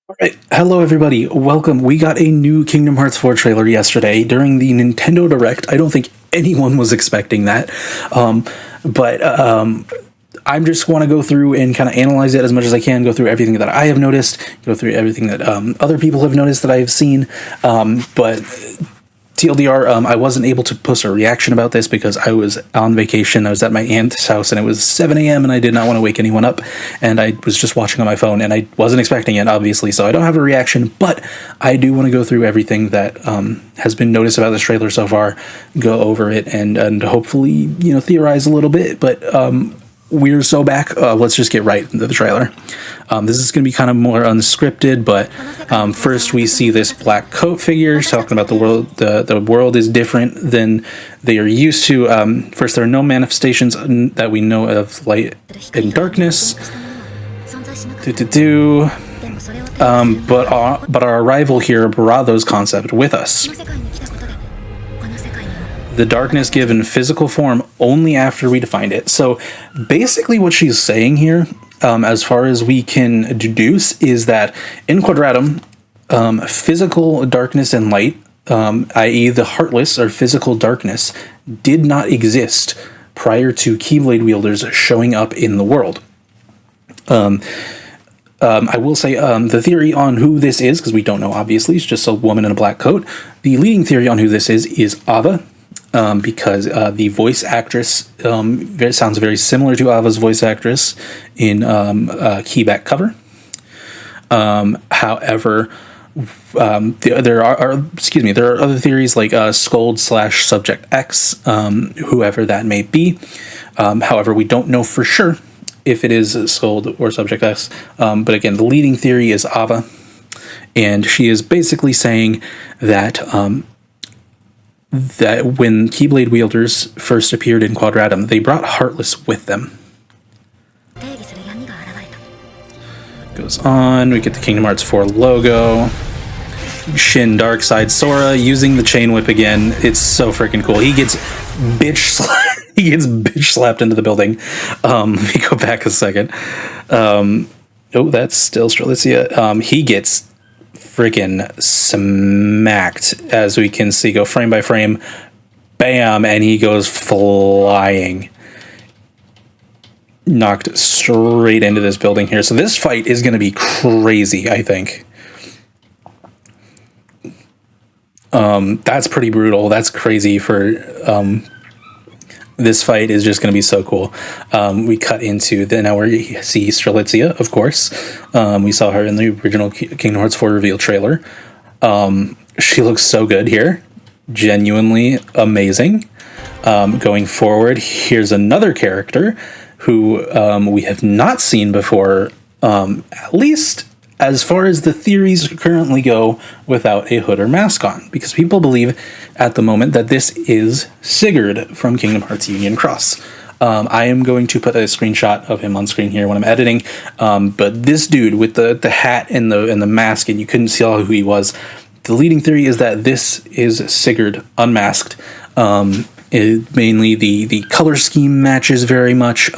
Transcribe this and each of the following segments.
All right. Hello, everybody. Welcome. We got a new Kingdom Hearts 4 trailer yesterday during the Nintendo Direct. I don't think anyone was expecting that. But I'm just want to go through and kind of analyze it as much as I can, go through everything that I have noticed, go through everything that other people have noticed that I have seen. But TLDR, I wasn't able to post a reaction about this because I was on vacation. I was at my aunt's house and it was 7 a.m. and I did not want to wake anyone up. And I was just watching on my phone and I wasn't expecting it, obviously. So I don't have a reaction, but I do want to go through everything that has been noticed about this trailer so far, go over it and hopefully, theorize a little bit. But we're so back. Let's just get right into the trailer. This is going to be kind of more unscripted, but first we see this black coat figure talking about the world. The world is different than they are used to. First, there are no manifestations that we know of light and darkness. But our arrival here brought those concepts with us. The darkness given physical form only after we defined it. So basically what she's saying here, as far as we can deduce, is that in Quadratum, physical darkness and light, i.e. the Heartless or physical darkness, did not exist prior to Keyblade wielders showing up in the world. I will say the theory on who this is, because we don't know, obviously, it's just a woman in a black coat. The leading theory on who this is Ava. Because the voice actress sounds very similar to Ava's voice actress in Keyback cover. However, there are other theories like Scold/Subject X, whoever that may be. However, we don't know for sure if it is Scold or Subject X. But again, the leading theory is Ava, and she is basically saying that when Keyblade wielders first appeared in Quadratum, they brought Heartless with them. Goes on, we get the Kingdom Hearts 4 logo. Shin Darkseid Sora using the chain whip again. It's so freaking cool. He gets bitch slapped into the building. Let me go back a second. That's still Strelitzia. He gets freaking smacked, as we can see, go frame by frame, bam, and he goes flying, knocked straight into this building here. So this fight is going to be crazy, I think. That's pretty brutal. That's crazy for this fight is just going to be so cool. We cut into now we see Strelitzia, of course. We saw her in the original Kingdom Hearts 4 reveal trailer. She looks so good here. Genuinely amazing. Going forward, here's another character who we have not seen before, at least as far as the theories currently go, without a hood or mask on, because people believe at the moment that this is Sigurd from Kingdom Hearts Union Cross. I am going to put a screenshot of him on screen here when I'm editing, but this dude with the hat and the mask, and you couldn't see who he was. The leading theory is that this is Sigurd unmasked. Mainly the color scheme matches very much.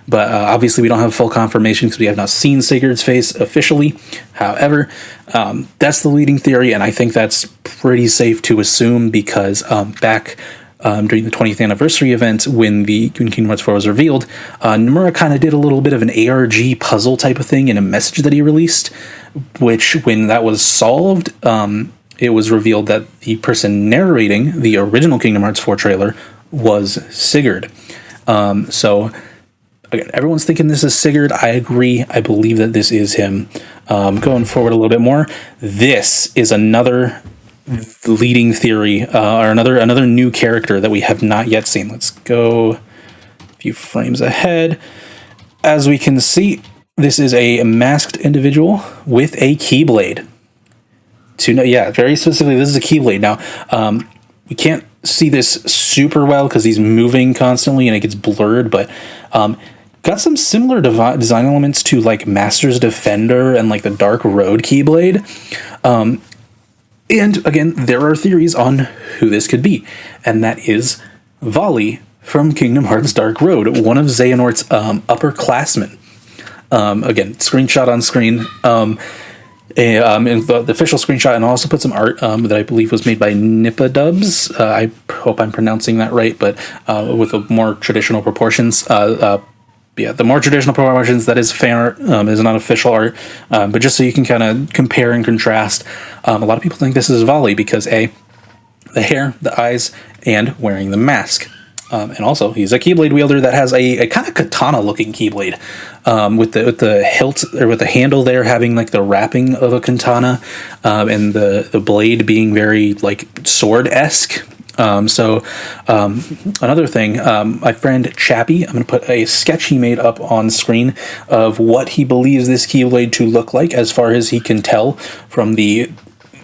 But obviously we don't have full confirmation because we have not seen Sigurd's face officially. However, that's the leading theory, and I think that's pretty safe to assume because back during the 20th anniversary event when Kingdom Hearts 4 was revealed, Nomura kind of did a little bit of an ARG puzzle type of thing in a message that he released, which when that was solved, it was revealed that the person narrating the original Kingdom Hearts 4 trailer was Sigurd. So again, everyone's thinking this is Sigurd. I agree. I believe that this is him. Going forward a little bit more, this is another leading theory, or another new character that we have not yet seen. Let's go a few frames ahead. As we can see, this is a masked individual with a Keyblade. Very specifically, this is a Keyblade. Now, we can't see this super well because he's moving constantly and it gets blurred, but got some similar design elements to like Master's Defender and like the Dark Road Keyblade. And again, there are theories on who this could be, and that is Vali from Kingdom Hearts Dark Road, one of Xehanort's upperclassmen. Again, screenshot on screen. in the official screenshot, and I'll also put some art that I believe was made by Nippa Dubs. I hope I'm pronouncing that right, but with the more traditional proportions. The more traditional proportions, that is fan art, is not official art, but just so you can kind of compare and contrast. A lot of people think this is Volley because the hair, the eyes, and wearing the mask. And also, he's a Keyblade wielder that has a kind of katana-looking Keyblade, with the hilt or with the handle there having like the wrapping of a katana, and the blade being very like sword-esque. Another thing, my friend Chappie, I'm going to put a sketch he made up on screen of what he believes this Keyblade to look like, as far as he can tell from a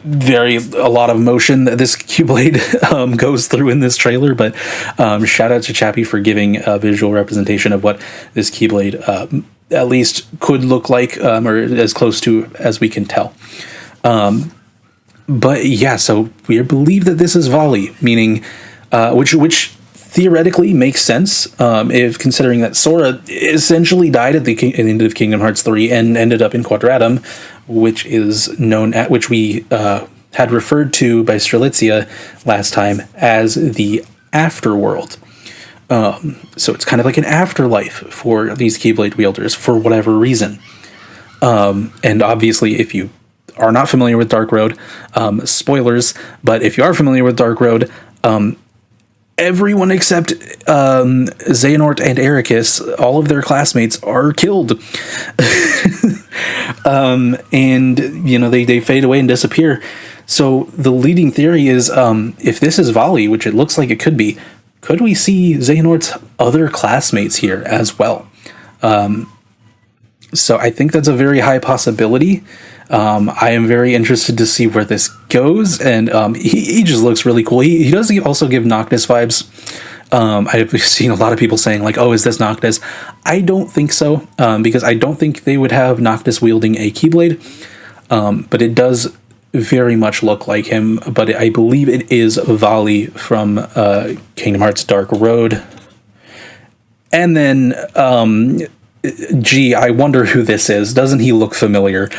lot of motion that this Keyblade goes through in this trailer. But shout out to Chappie for giving a visual representation of what this Keyblade at least could look like, or as close to as we can tell. But yeah, so we believe that this is Volley, meaning which theoretically makes sense, if considering that Sora essentially died at the end of Kingdom Hearts 3 and ended up in Quadratum, which we had referred to by Strelitzia last time as the Afterworld. So it's kind of like an afterlife for these Keyblade wielders for whatever reason. And obviously, if you are not familiar with Dark Road, spoilers, but if you are familiar with Dark Road, everyone except Xehanort and Ericus, all of their classmates are killed. And, they fade away and disappear. So the leading theory is, if this is Volley, which it looks like it could be, could we see Xehanort's other classmates here as well? So I think that's a very high possibility. I am very interested to see where this goes, and he just looks really cool. He does also give Noctis vibes. I've seen a lot of people saying, like, oh, is this Noctis? I don't think so, because I don't think they would have Noctis wielding a Keyblade, but it does very much look like him, but I believe it is Volley from Kingdom Hearts Dark Road. And then, I wonder who this is. Doesn't he look familiar?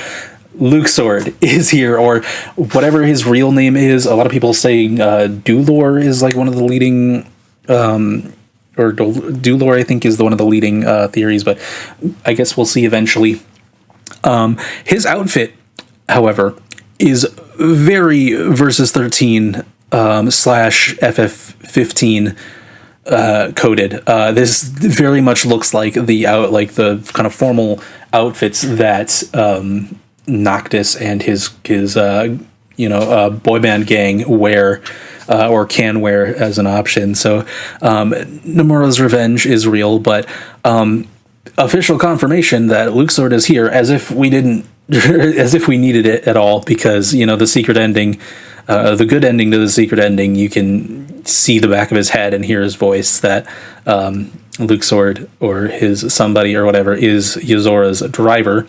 Luxord is here, or whatever his real name is. A lot of people saying Dulor is like one of the leading, or Dulor I think is one of the leading theories, but I guess we'll see eventually. His outfit, however, is very Versus 13 / FF15 coded. This very much looks like the kind of formal outfits that Noctis and his boy band gang wear, or can wear as an option. So Nomura's revenge is real, but official confirmation that Luxord is here, as if we didn't as if we needed it at all, because the secret ending, the good ending to the secret ending, you can see the back of his head and hear his voice that Luxord, or his somebody or whatever, is Yozora's driver,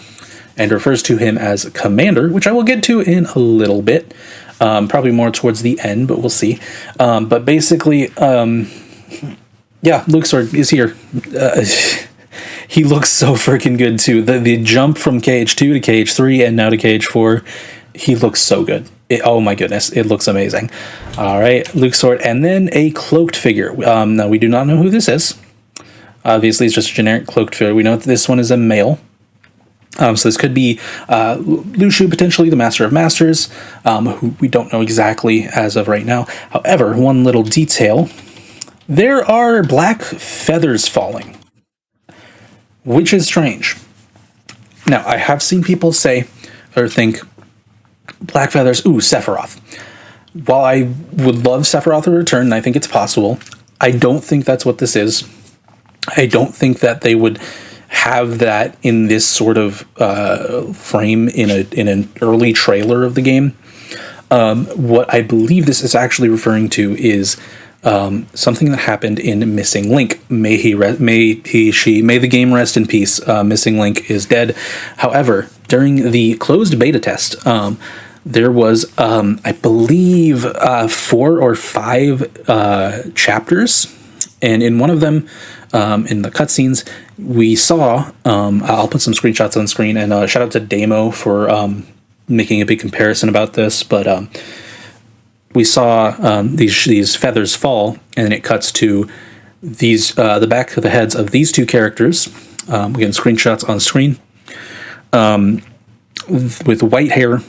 and refers to him as Commander, which I will get to in a little bit, probably more towards the end, but we'll see. But basically, Luxord is here. He looks so freaking good too. The jump from KH2 to KH3 and now to KH4, he looks so good. Oh my goodness, it looks amazing. All right, Luxord, and then a cloaked figure. Now, we do not know who this is. Obviously, it's just a generic cloaked figure. We know that this one is a male. So this could be Lushu, potentially the Master of Masters, who we don't know exactly as of right now. However, one little detail, there are black feathers falling, which is strange. Now, I have seen people say or think, black feathers, Sephiroth. While I would love Sephiroth to return, and I think it's possible, I don't think that's what this is. I don't think that they would have that in this sort of frame in an early trailer of the game. What I believe this is actually referring to is something that happened in Missing Link. May the game rest in peace. Missing Link is dead. However, during the closed beta test, there was, I believe, 4 or 5 chapters, and in one of them, in the cutscenes, we saw, I'll put some screenshots on screen, and shout out to Damo for making a big comparison about this, but we saw these feathers fall, and it cuts to the back of the heads of these two characters. Again, screenshots on screen, with white hair.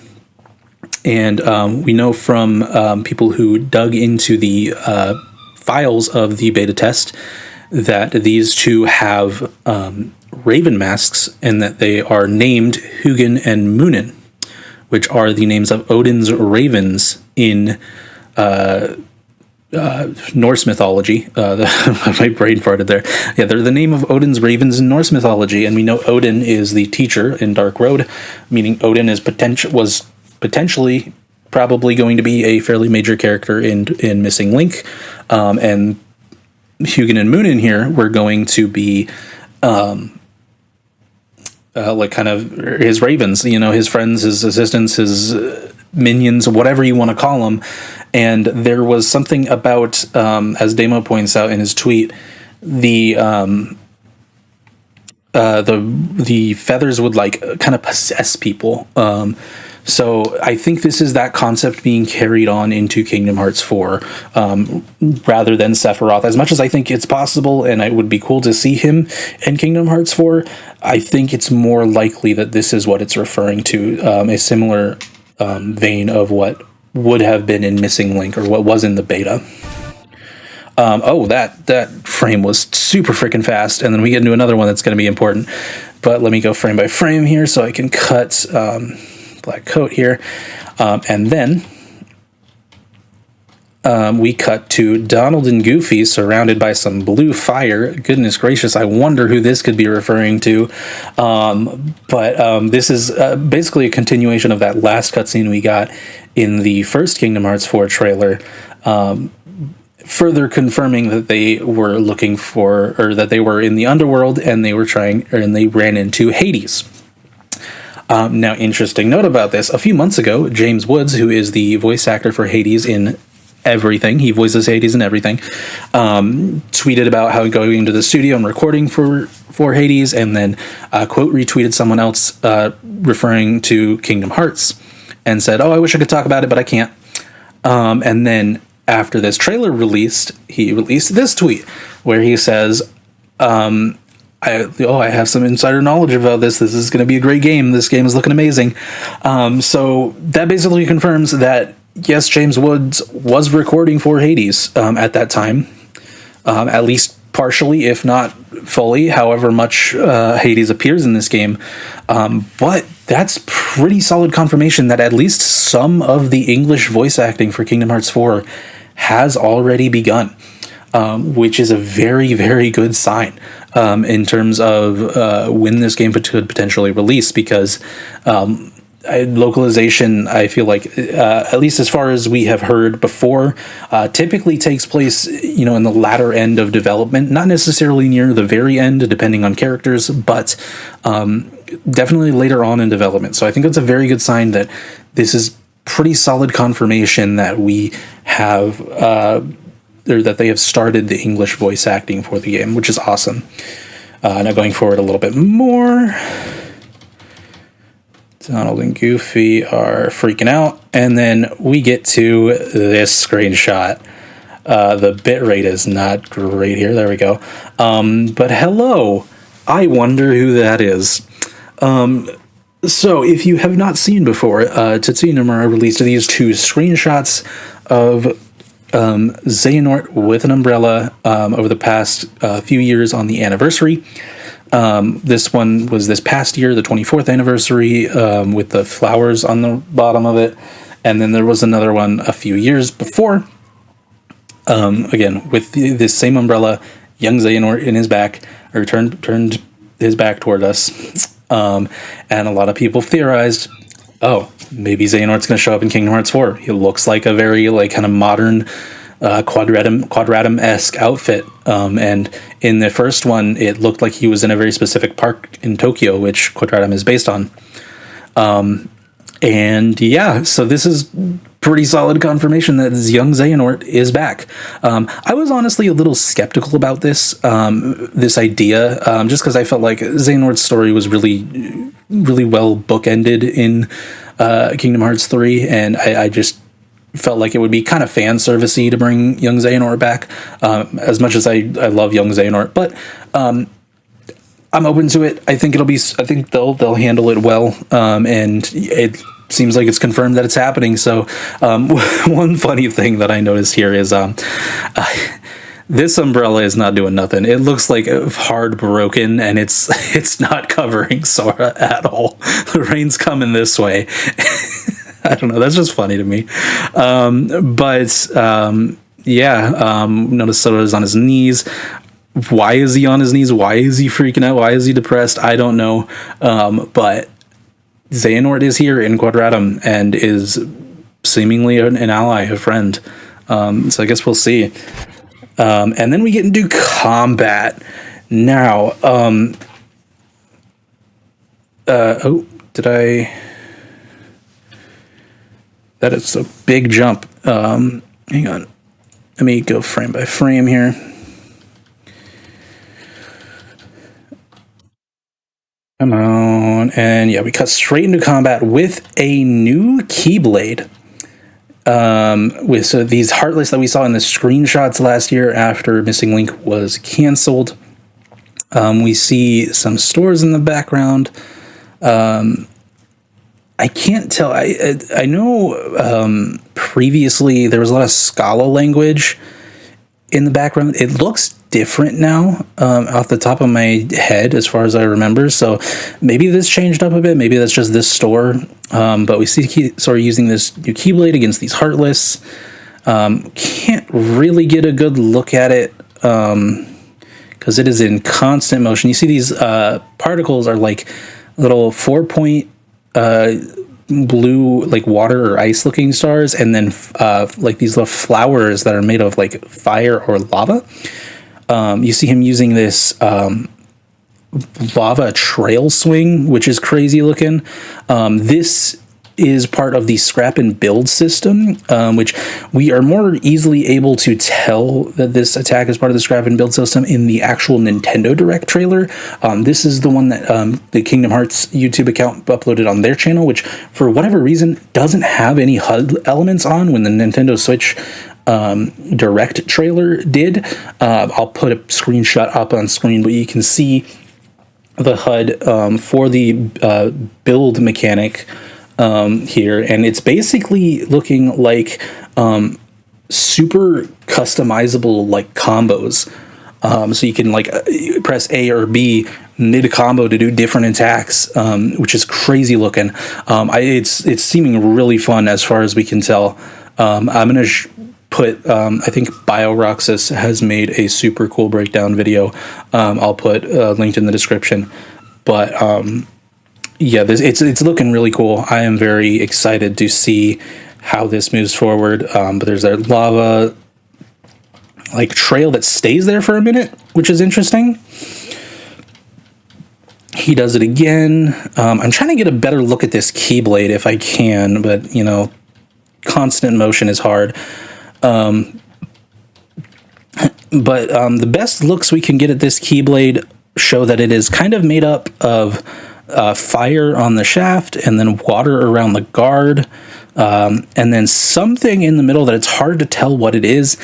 And we know from people who dug into the files of the beta test that these two have raven masks, and that they are named Hugin and Munin, which are the names of Odin's ravens in Norse mythology. My brain farted there. Yeah, they're the name of Odin's ravens in Norse mythology, and we know Odin is the teacher in Dark Road, meaning Odin was potentially probably going to be a fairly major character in Missing Link, and Hugin and Munin here were going to be like kind of his ravens, his friends, his assistants, his minions, whatever you want to call them. And there was something about, as Damo points out in his tweet, the feathers would like kind of possess people. So I think this is that concept being carried on into Kingdom Hearts 4, rather than Sephiroth. As much as I think it's possible and it would be cool to see him in Kingdom Hearts 4, I think it's more likely that this is what it's referring to, a similar vein of what would have been in Missing Link, or what was in the beta. That frame was super freaking fast, and then we get into another one that's going to be important. But let me go frame by frame here so I can cut black coat here, and then we cut to Donald and Goofy surrounded by some blue fire. Goodness gracious, I wonder who this could be referring to. But this is basically a continuation of that last cutscene we got in the first Kingdom Hearts 4 trailer, further confirming that they were looking for, or that they were in the underworld, and they ran into Hades. Now, interesting note about this, a few months ago, James Woods, who is the voice actor for Hades in everything, he voices Hades in everything, tweeted about how going into the studio and recording for Hades, and then quote retweeted someone else referring to Kingdom Hearts, and said, "Oh, I wish I could talk about it, but I can't." And then after this trailer released, he released this tweet where he says, I have some insider knowledge about this. This is going to be a great game. This game is looking amazing. So that basically confirms that, yes, James Woods was recording for Hades at that time, at least partially, if not fully, however much Hades appears in this game. But that's pretty solid confirmation that at least some of the English voice acting for Kingdom Hearts 4 has already begun, which is a very, very good sign in terms of when this game could potentially release, because localization, I feel like, at least as far as we have heard before, typically takes place, in the latter end of development, not necessarily near the very end, depending on characters, but definitely later on in development. So I think that's a very good sign that this is pretty solid confirmation that we have, or that they have started the English voice acting for the game, which is awesome. Now going forward a little bit more, Donald and Goofy are freaking out, and then we get to this screenshot. The bitrate is not great here. There we go. But hello, I wonder who that is. So if you have not seen before, Tetsuya Nomura released these two screenshots of Xehanort with an umbrella over the past few years on the anniversary. This one was this past year, the 24th anniversary, with the flowers on the bottom of it. And then there was another one a few years before, again, with this same umbrella, young Xehanort in his back, or turned his back toward us. And a lot of people theorized, oh, maybe Xehanort's going to show up in Kingdom Hearts 4. He looks like a very, kind of modern Quadratum-esque outfit, and in the first one it looked like he was in a very specific park in Tokyo, which Quadratum is based on. And yeah, so this is pretty solid confirmation that this young Xehanort is back. I was honestly a little skeptical about this idea, just because I felt like Xehanort's story was really, really well bookended in Kingdom Hearts 3, and I just felt like it would be kind of fan servicey to bring young Xehanort back, as much as I love young Xehanort, but I'm open to it. I think they'll handle it well, and it seems like it's confirmed that it's happening. So one funny thing that I noticed here is this umbrella is not doing nothing. It looks like hard broken, and it's not covering Sora at all. The rain's coming this way. I don't know. That's just funny to me. Notice Sora's on his knees. Why is he on his knees? Why is he freaking out? Why is he depressed? I don't know. But Xehanort is here in Quadratum and is seemingly an ally, a friend. So I guess we'll see. And then we get into combat. Now, that is a big jump. Hang on. Let me go frame by frame here. Come on. And yeah, we cut straight into combat with a new Keyblade. With these Heartless that we saw in the screenshots last year after Missing Link was canceled. We see some stores in the background. I can't tell. I know previously there was a lot of Scala language in the background. It looks different now off the top of my head as far as I remember. So maybe this changed up a bit. Maybe that's just this store. But we see Sora using this new Keyblade against these Heartless. Can't really get a good look at it because it is in constant motion. You see these particles are like little 4-point blue, like water or ice looking stars, and then like these little flowers that are made of like fire or lava. You see him using this lava trail swing, which is crazy looking. This is part of the scrap and build system, which we are more easily able to tell that this attack is part of the scrap and build system in the actual Nintendo Direct trailer. This is the one that the Kingdom Hearts YouTube account uploaded on their channel, which for whatever reason doesn't have any HUD elements on when the Nintendo Switch Direct trailer did. I'll put a screenshot up on screen, but you can see the HUD for the build mechanic here, and it's basically looking like super customizable like combos. So you can like press A or B mid combo to do different attacks, which is crazy looking. It's seeming really fun as far as we can tell. I'm gonna put I think BioRoxas has made a super cool breakdown video. I'll put linked in the description, but yeah, it's looking really cool. I am very excited to see how this moves forward. But there's that lava like trail that stays there for a minute, which is interesting. He does it again. I'm trying to get a better look at this Keyblade if I can, but you know, constant motion is hard. But the best looks we can get at this Keyblade show that it is kind of made up of fire on the shaft and then water around the guard, and then something in the middle that it's hard to tell what it is.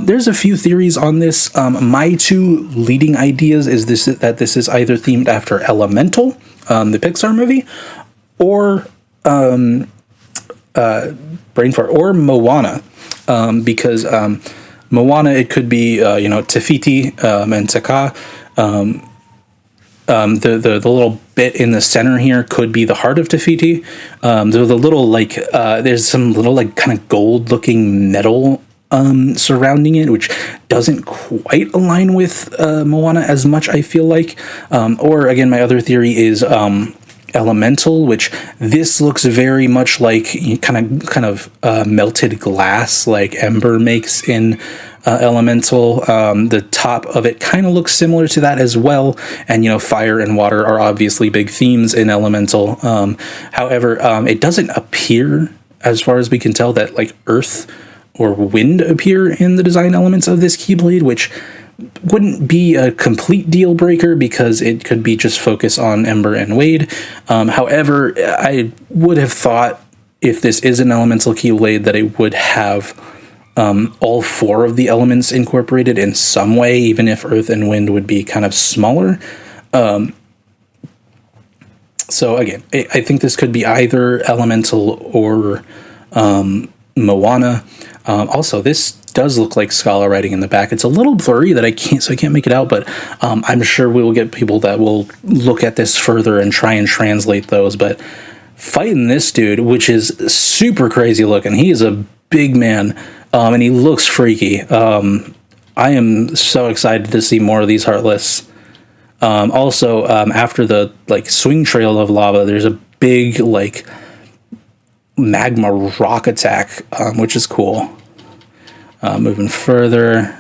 There's a few theories on this. My two leading ideas is that this is either themed after Elemental, the Pixar movie, or brain fart, or Moana, because Moana, it could be Te Fiti and Taka. The little bit in the center here could be the heart of Te Fiti. The little like there's some little like kind of gold looking metal surrounding it, which doesn't quite align with Moana as much, I feel like. Or again, my other theory is Elemental, which this looks very much like kind of melted glass, like Ember makes in Elemental. The top of it kind of looks similar to that as well, and fire and water are obviously big themes in Elemental. However, it doesn't appear, as far as we can tell, that like earth or wind appear in the design elements of this Keyblade, which wouldn't be a complete deal breaker because it could be just focus on Ember and Wade. However, I would have thought if this is an elemental Keyblade that it would have all 4 of the elements incorporated in some way, even if Earth and Wind would be kind of smaller. So again, I think this could be either elemental or Moana. Also, this does look like Scala writing in the back. It's a little blurry that I can't make it out, but I'm sure we will get people that will look at this further and try and translate those. But fighting this dude, which is super crazy looking, he is a big man, and he looks freaky. I am so excited to see more of these Heartless. Also, after the swing trail of lava, there's a big magma rock attack, which is cool. Moving further,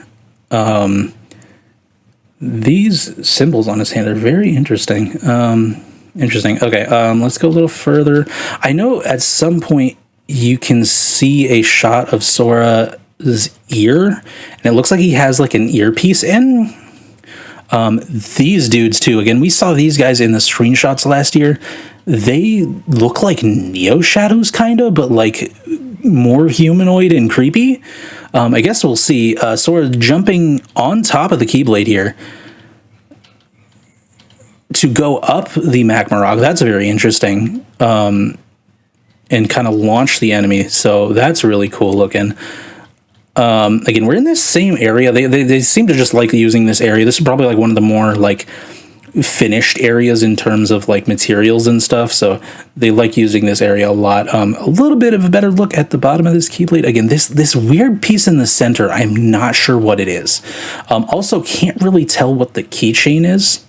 these symbols on his hand are very interesting. Okay, let's go a little further. I know at some point you can see a shot of Sora's ear, and it looks like he has an earpiece in. These dudes too, again, we saw these guys in the screenshots last year. They look like Neo Shadows kinda, but more humanoid and creepy. I guess we'll see. Sora jumping on top of the Keyblade here to go up the Magma Rock. That's very interesting. And kind of launch the enemy. So that's really cool looking. Again, we're in this same area. They seem to just like using this area. This is probably one of the more finished areas in terms of materials and stuff, so they like using this area a lot. A little bit of a better look at the bottom of this Keyblade. Again, this weird piece in the center, I'm not sure what it is. Also can't really tell what the keychain is,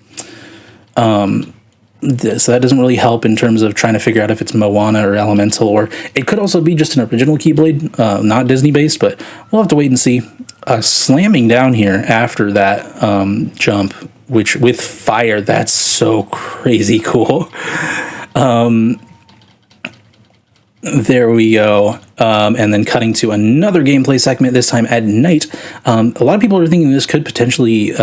so that doesn't really help in terms of trying to figure out if it's Moana or Elemental, or it could also be just an original Keyblade, not Disney based, but we'll have to wait and see. Slamming down here after that jump, which with fire, that's so crazy cool. There we go. And then cutting to another gameplay segment, this time at night. A lot of people are thinking this could potentially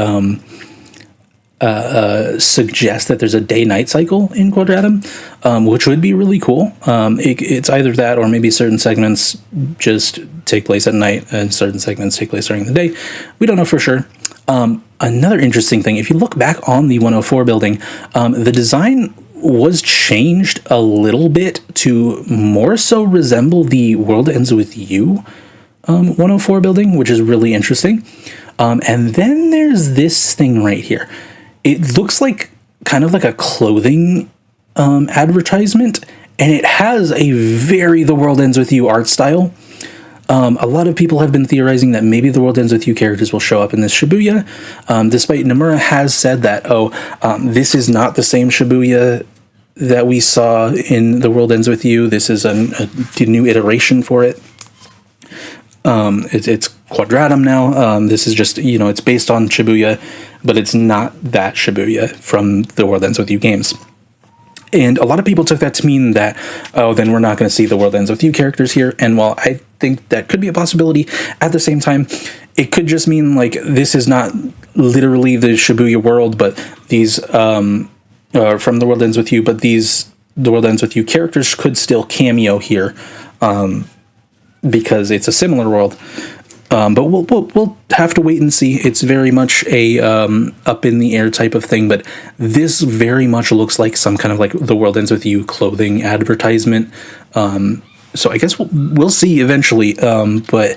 suggest that there's a day-night cycle in Quadratum, which would be really cool. It's either that or maybe certain segments just take place at night and certain segments take place during the day. We don't know for sure. Another interesting thing, if you look back on the 104 building, the design was changed a little bit to more so resemble the World Ends With You 104 building, which is really interesting. And then there's this thing right here. It looks kind of like a clothing advertisement, and it has a very The World Ends With You art style. A lot of people have been theorizing that maybe the World Ends With You characters will show up in this Shibuya, despite Nomura has said that, this is not the same Shibuya that we saw in The World Ends With You. This is a new iteration for it. It's Quadratum now. This is just, it's based on Shibuya, but it's not that Shibuya from the World Ends With You games. And a lot of people took that to mean that, then we're not going to see the World Ends With You characters here. And while I think that could be a possibility, at the same time, it could just mean this is not literally the Shibuya world, but these from the World Ends With You, but the World Ends With You characters could still cameo here, because it's a similar world. But we'll have to wait and see. It's very much a up in the air type of thing, but this very much looks like some kind of the World Ends With You clothing advertisement. So I guess we'll see eventually. But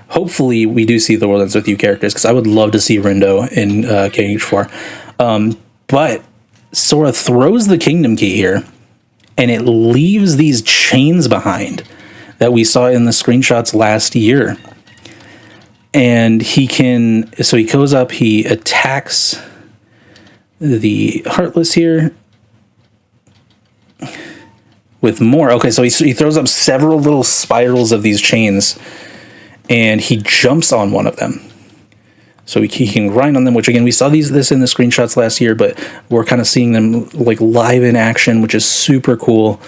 hopefully we do see the World Ends With You characters, because I would love to see Rindo in KH4. But Sora throws the Kingdom Key here, and it leaves these chains behind that we saw in the screenshots last year. And he goes up, he attacks the Heartless here with more. Okay, so he throws up several little spirals of these chains, and he jumps on one of them. So he can grind on them, which again, we saw this in the screenshots last year, but we're kind of seeing them live in action, which is super cool.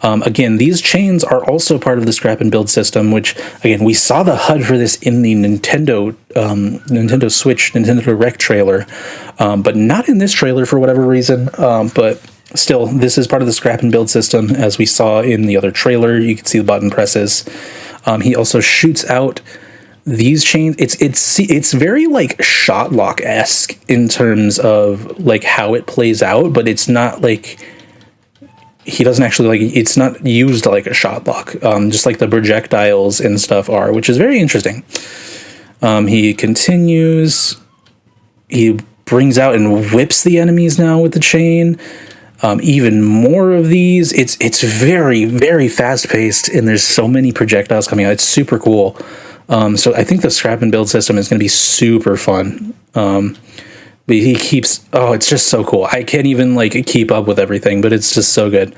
Again, these chains are also part of the scrap and build system, which, again, we saw the HUD for this in the Nintendo Switch, Nintendo Direct trailer, but not in this trailer for whatever reason. But still, this is part of the scrap and build system, as we saw in the other trailer. You can see the button presses. He also shoots out these chains. It's very like Shotlock-esque in terms of like how it plays out, but it's not like he doesn't actually like it's not used like a Shotlock, just like the projectiles and stuff are, which is very interesting. He continues. He brings out and whips the enemies now with the chain. Even more of these. It's very, very fast paced, and there's so many projectiles coming out. It's super cool. So I think the scrap and build system is going to be super fun. But he keeps, it's just so cool. I can't even like keep up with everything, but it's just so good.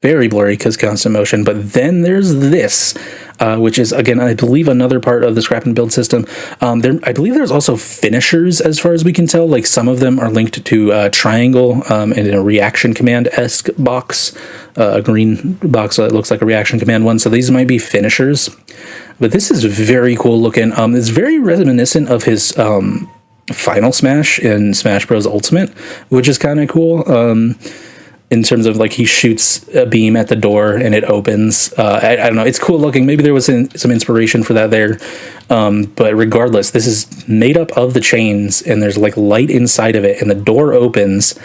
Very blurry because constant motion. But then there's this, which is, again, I believe another part of the scrap and build system. I believe there's also finishers, as far as we can tell. Like some of them are linked to triangle and in a reaction command-esque box, a green box that looks like a reaction command one. So these might be finishers. But this is very cool looking. It's very reminiscent of his Final Smash in Smash Bros. Ultimate, which is kind of cool. In terms of like he shoots a beam at the door and it opens. I don't know. It's cool looking. Maybe there was some inspiration for that there. But regardless, this is made up of the chains and there's like light inside of it and the door opens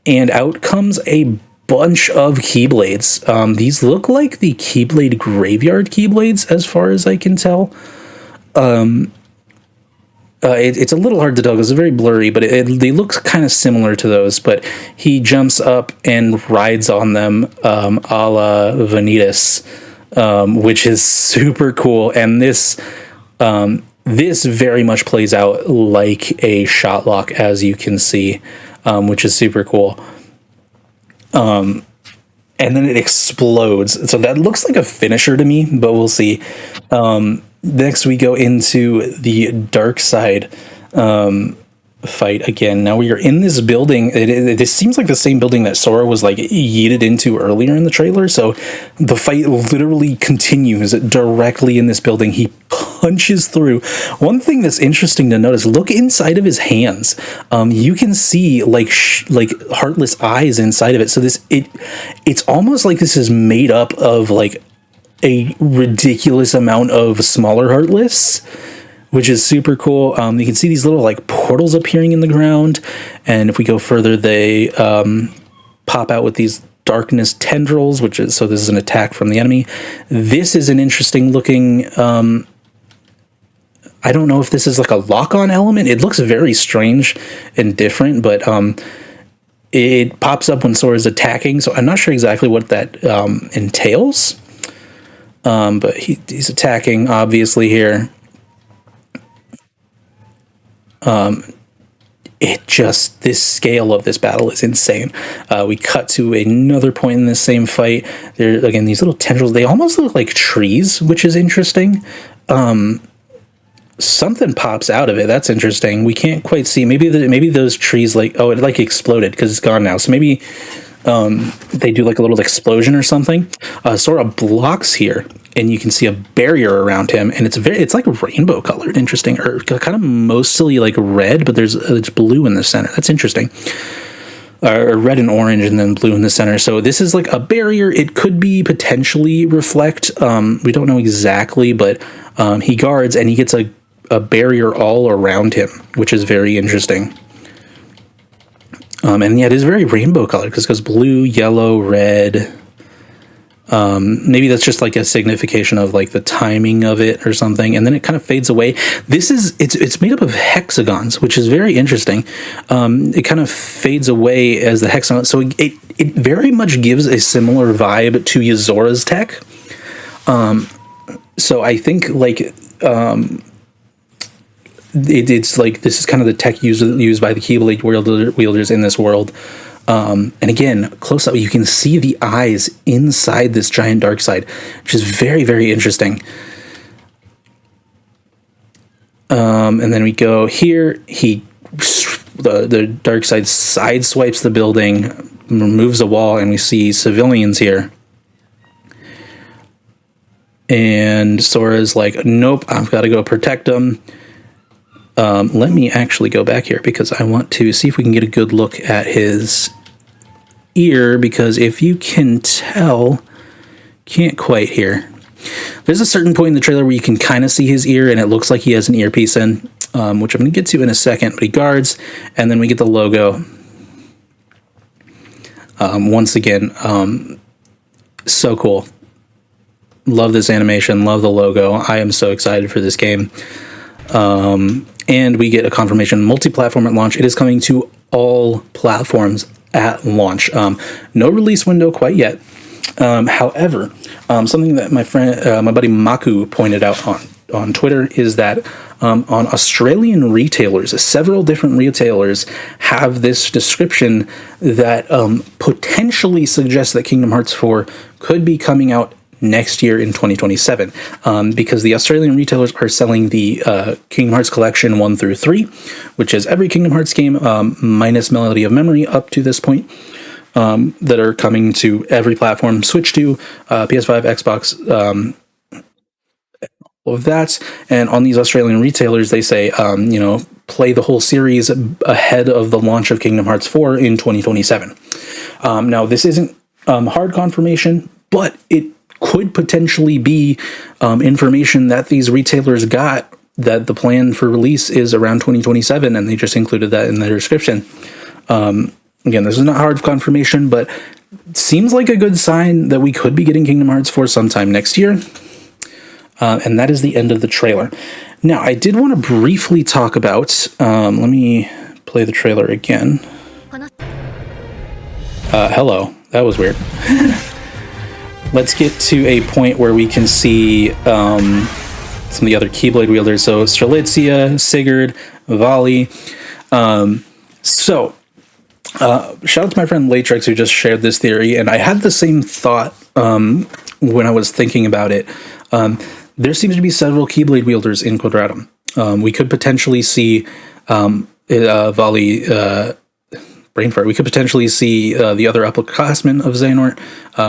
and out comes a bunch of Keyblades. These look like the Keyblade Graveyard Keyblades as far as I can tell. It's a little hard to tell because it's very blurry, but they look kind of similar to those. But he jumps up and rides on them, a la Vanitas, which is super cool. And this very much plays out like a Shotlock, as you can see, which is super cool. And then it explodes. So that looks like a finisher to me, but we'll see. Next, we go into the Dark Side fight again. Now we are in this building. It seems like the same building that Sora was like yeeted into earlier in the trailer. So the fight literally continues directly in this building. He punches through. One thing that's interesting to notice: look inside of his hands. You can see like heartless eyes inside of it. So it's almost like this is made up of like a ridiculous amount of smaller Heartless, which is super cool. You can see these little like portals appearing in the ground, and if we go further, they pop out with these darkness tendrils, so this is an attack from the enemy. This is an interesting looking. I don't know if this is like a lock-on element. It looks very strange and different, but it pops up when Sora's attacking, so I'm not sure exactly what that entails. But he's attacking, obviously, here. This scale of this battle is insane. We cut to another point in this same fight. There, again, these little tendrils, they almost look like trees, which is interesting. Something pops out of it. That's interesting. We can't quite see. Maybe those trees, it like exploded because it's gone now. So maybe they do like a little explosion or something. Sora blocks here, and you can see a barrier around him, and it's like rainbow colored, interesting, or kind of mostly like red, but it's blue in the center. That's interesting. Or red and orange, and then blue in the center. So this is like a barrier. It could be potentially reflect. We don't know exactly, but he guards, and he gets a barrier all around him, which is very interesting. And yeah, it is very rainbow colored because it goes blue, yellow, red. Maybe that's just like a signification of like the timing of it or something, and then it kind of fades away. It's made up of hexagons, which is very interesting. It kind of fades away as the hexagon, so it very much gives a similar vibe to Yazora's tech. So I think like it's like this is kind of the tech used by the Keyblade wielders in this world. And again, close up, you can see the eyes inside this giant dark side, which is very, very interesting. And then we go here. He the dark side sideswipes the building, removes a wall, and we see civilians here. And Sora's like, nope, I've got to go protect them. Let me actually go back here because I want to see if we can get a good look at his ear, because if you can tell, can't quite hear. There's a certain point in the trailer where you can kind of see his ear, and it looks like he has an earpiece in, which I'm going to get to in a second, but he guards, and then we get the logo. Once again, so cool. Love this animation, love the logo. I am so excited for this game. And we get a confirmation multi-platform at launch. It is coming to all platforms at launch. No release window quite yet. However, something that my buddy Maku pointed out on Twitter is that on Australian retailers, several different retailers have this description that potentially suggests that Kingdom Hearts 4 could be coming out next year in 2027, because the Australian retailers are selling the Kingdom Hearts Collection 1 through 3, which is every Kingdom Hearts game minus Melody of Memory up to this point, that are coming to every platform, Switch 2, PS5, Xbox, all of that. And on these Australian retailers, they say, play the whole series ahead of the launch of Kingdom Hearts 4 in 2027. Now, this isn't hard confirmation, but it could potentially be information that these retailers got, that the plan for release is around 2027, and they just included that in their description. Again, this is not hard confirmation, but seems like a good sign that we could be getting Kingdom Hearts 4 sometime next year. And that is the end of the trailer. Now, I did want to briefly talk about, let me play the trailer again. Hello, that was weird. Let's get to a point where we can see some of the other Keyblade wielders. So Strelitzia, Sigurd, Vali. Shout out to my friend Latrix who just shared this theory, and I had the same thought when I was thinking about it. There seems to be several Keyblade wielders in Quadratum. We could potentially see Vali... brain fart. We could potentially see the other upperclassmen of Xehanort.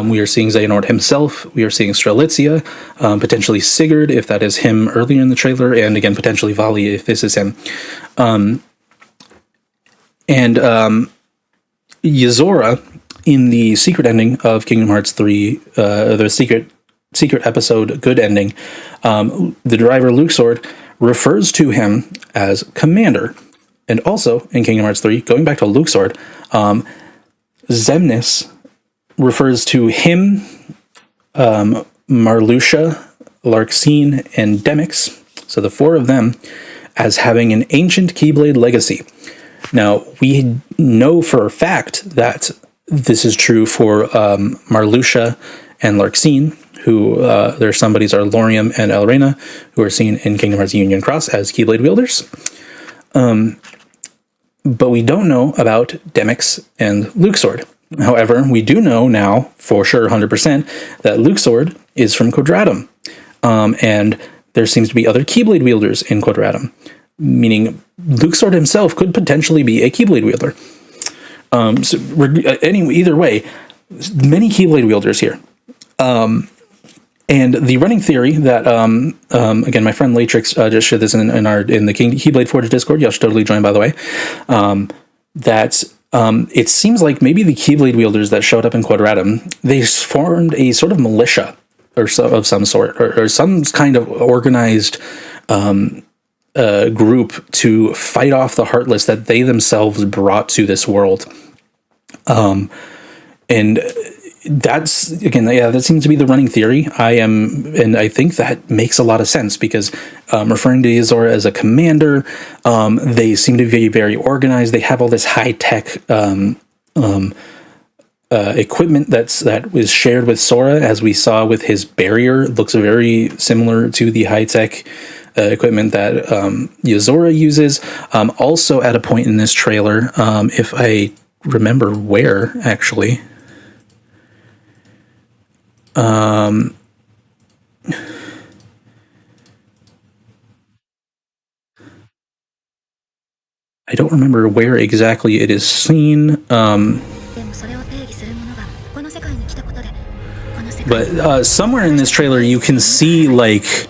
We are seeing Xehanort himself. We are seeing Strelitzia, potentially Sigurd, if that is him earlier in the trailer, and again, potentially Vali, if this is him. And Yozora, in the secret ending of Kingdom Hearts 3, the secret episode, Good Ending, the driver Luxord refers to him as Commander. And also, in Kingdom Hearts 3, going back to Luxord, Xemnas refers to him, Marluxia, Larxene, and Demyx, so the four of them, as having an ancient Keyblade legacy. Now, we know for a fact that this is true for Marluxia and Larxene, who their somebodies are Lauriam and Elrena, who are seen in Kingdom Hearts Union Cross as Keyblade wielders. But we don't know about Demyx and Luxord. However, we do know now, for sure, 100%, that Luxord is from Quadratum. And there seems to be other Keyblade wielders in Quadratum, meaning Luxord himself could potentially be a Keyblade wielder. Either way, many Keyblade wielders here. And the running theory that, again, my friend Latrix just shared this in the Keyblade Forge Discord. Y'all should totally join, by the way. That it seems like maybe the Keyblade wielders that showed up in Quadratum, they formed a sort of militia of some sort, or some kind of organized group to fight off the Heartless that they themselves brought to this world. And that's, again, that seems to be the running theory. And I think that makes a lot of sense, because referring to Yozora as a commander, they seem to be very organized. They have all this high-tech equipment that was shared with Sora, as we saw with his barrier. It looks very similar to the high-tech equipment that Yozora uses. Also, at a point in this trailer, if I remember where, actually... I don't remember where exactly it is seen, but somewhere in this trailer you can see like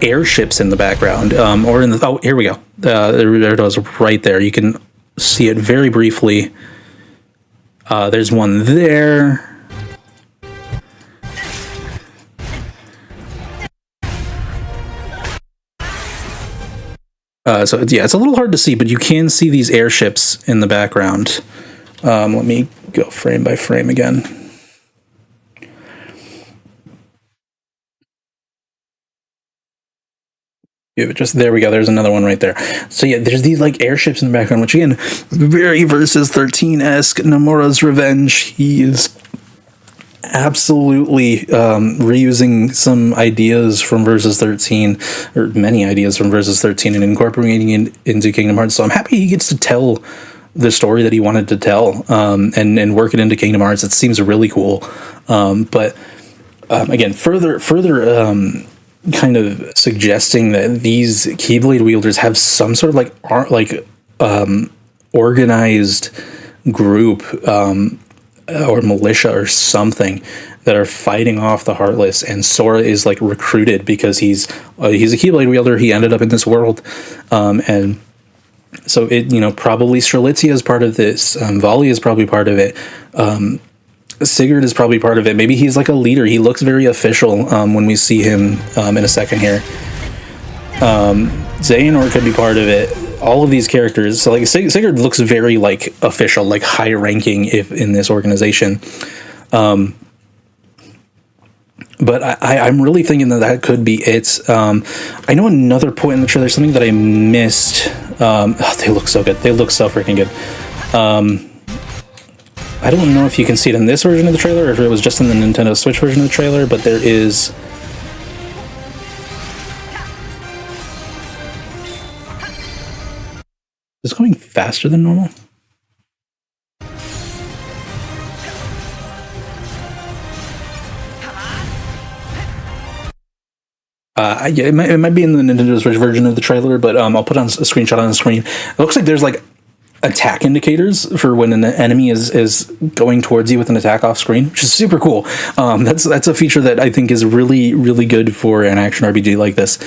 airships in the background, or in the, oh, here we go. There it was, right there. You can see it very briefly. There's one there. So yeah, it's a little hard to see, but you can see these airships in the background. Let me go frame by frame again. Yeah, just there we go. There's another one right there. So yeah, there's these like airships in the background, which again, very Versus 13-esque. Nomura's Revenge. He is absolutely reusing some ideas from Versus 13, or many ideas from Versus 13, and incorporating it into Kingdom Hearts. So I'm happy he gets to tell the story that he wanted to tell, and work it into Kingdom Hearts. It seems really cool. But again, further kind of suggesting that these Keyblade wielders have some sort of organized group, or militia or something, that are fighting off the Heartless, and Sora is like recruited because he's a Keyblade wielder. He ended up in this world, and so it, probably Strelitzia is part of this. Vali is probably part of it. Sigurd is probably part of it. Maybe he's like a leader. He looks very official when we see him in a second here. Xehanort could be part of it. All of these characters. So like Sigurd looks very like official, like high ranking if in this organization. But I'm really thinking that could be it. I know another point in the trailer, something that I missed. They look so good. They look so freaking good. I don't know if you can see it in this version of the trailer or if it was just in the Nintendo Switch version of the trailer, but there is... Is it going faster than normal? Yeah, it might be in the Nintendo Switch version of the trailer, but I'll put on a screenshot on the screen. It looks like there's like attack indicators for when an enemy is going towards you with an attack off screen, which is super cool. That's a feature that I think is really, really good for an action RPG like this.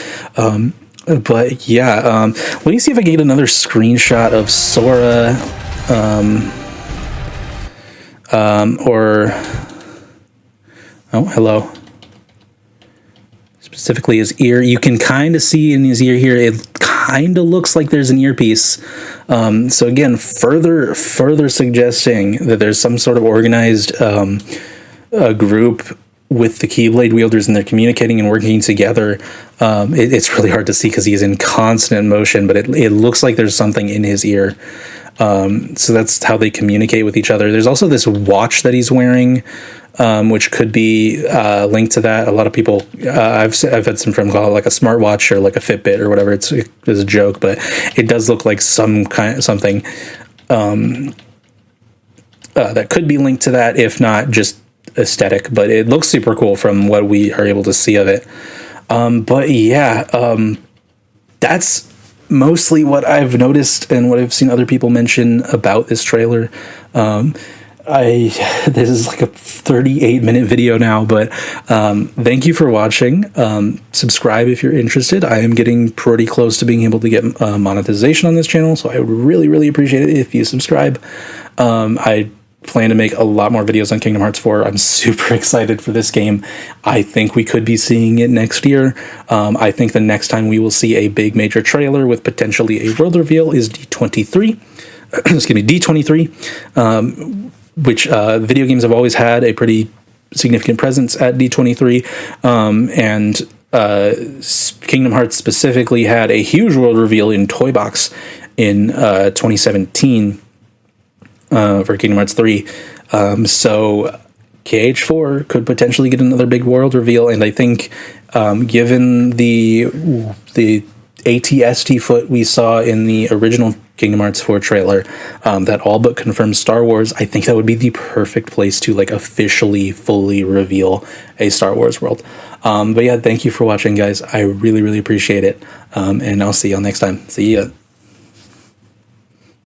But yeah, let me see if I can get another screenshot of Sora, or oh, hello. Specifically his ear. You can kind of see in his ear here, it kind of looks like there's an earpiece. So again, further suggesting that there's some sort of organized group with the Keyblade wielders, and they're communicating and working together. It's really hard to see because he's in constant motion, but it looks like there's something in his ear. So that's how they communicate with each other. There's also this watch that he's wearing, which could be linked to that. A lot of people, I've had some friends call it like a smartwatch or like a Fitbit or whatever. It's a joke, but it does look like something that could be linked to that, if not just aesthetic. But it looks super cool from what we are able to see of it. But yeah, that's mostly what I've noticed and what I've seen other people mention about this trailer. This is like a 38-minute video now, but thank you for watching. Subscribe if you're interested. I am getting pretty close to being able to get monetization on this channel, so I would really, really appreciate it if you subscribe. I plan to make a lot more videos on Kingdom Hearts 4. I'm super excited for this game. I think we could be seeing it next year. I think the next time we will see a big major trailer with potentially a world reveal is D23. Excuse me, D23. Which video games have always had a pretty significant presence at D23, and Kingdom Hearts specifically had a huge world reveal in Toy Box in 2017 for Kingdom Hearts 3. So KH4 could potentially get another big world reveal, and I think given the ATST foot we saw in the original Kingdom Hearts 4 trailer, that all but confirms Star Wars, I think that would be the perfect place to like officially fully reveal a Star Wars world. But yeah, thank you for watching, guys. I really, really appreciate it. And I'll see y'all next time. See ya.